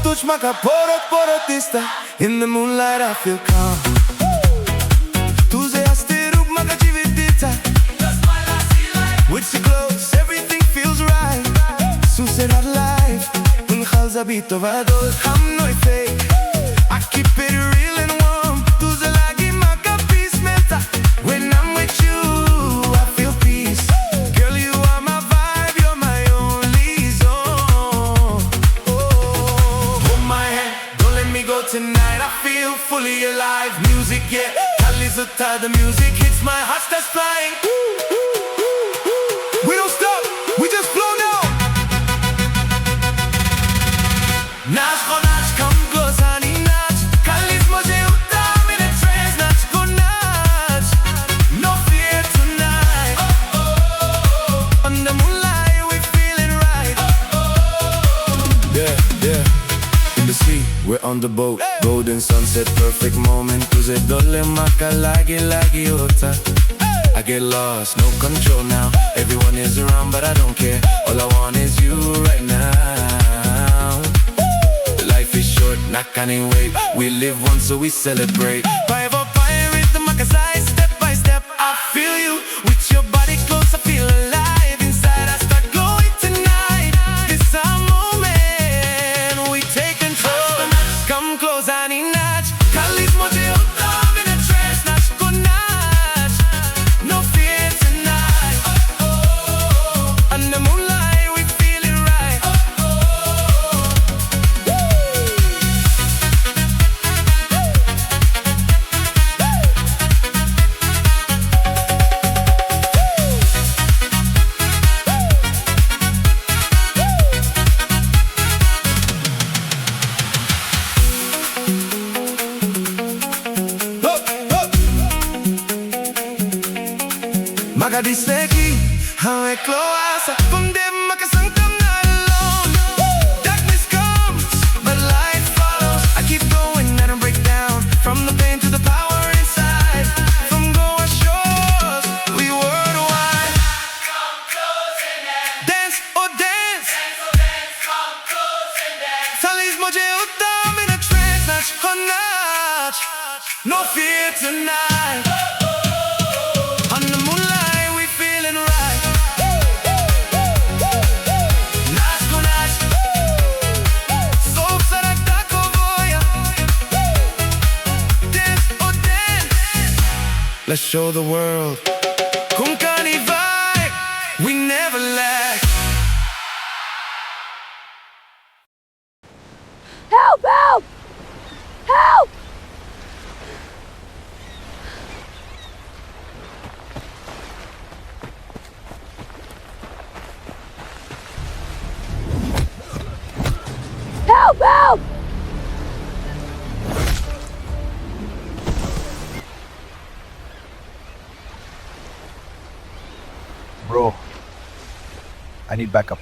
tuż maka porotista. In the moonlight I feel calm. Tu se asteru maka cividita. With the clothes everything feels right. Sucerat life. Un khalzabito vadol. I'm no fake. I keep it real and warm. Tu se lagi maka peace meta. When I'm with you I feel peace. Girl you are my vibe, you're my only zone. Hold my hand, don't let me go tonight. I feel fully alive. Music, yeah, Kalizota, the music hits my heart starts flying. We don't stop, we just flow now. Nach Gho Nach, come close, honey, Nach. Kali's moje utam in a trance. Nach Gho Nach, no fear tonight. On the moonlight we feeling right. Yeah, yeah. In the sea, we're on the boat. Golden sunset, perfect moment. Tuze dole maka lagi ota. I get lost, no control now. Everyone is around but I don't care. All I want is you right now. Life is short, not can't wait. We live once so we celebrate. Five up, rhythm, makasai, step by step. I feel you, with your body close I feel alive. Inside I start glowing tonight. This our moment, we take control. Come close, honey, Nach. Kali's moje utam in a trance. Nach Gho Nach, no fear tonight. On the moonlight we feeling right. Magadisleki, hawe kloasa. Punde makasangkam na alone. Darkness comes, but light follows. I keep going, I don't break down. From the pain to the power inside. From Goan shores, we worldwide. Come close and dance. Dance, oh dance. Dance, oh dance, come close and dance. Kali's moje utam in a trance. Nach Gho Nach, no fear tonight. On the moonlight we feeling right. Nach Gho Nach, so sarata ko voya. Dance, oh dance. Let's show the world. Kung kani vibe, we never lack. Help! Help! Help! Help! Help! Bro, I need backup.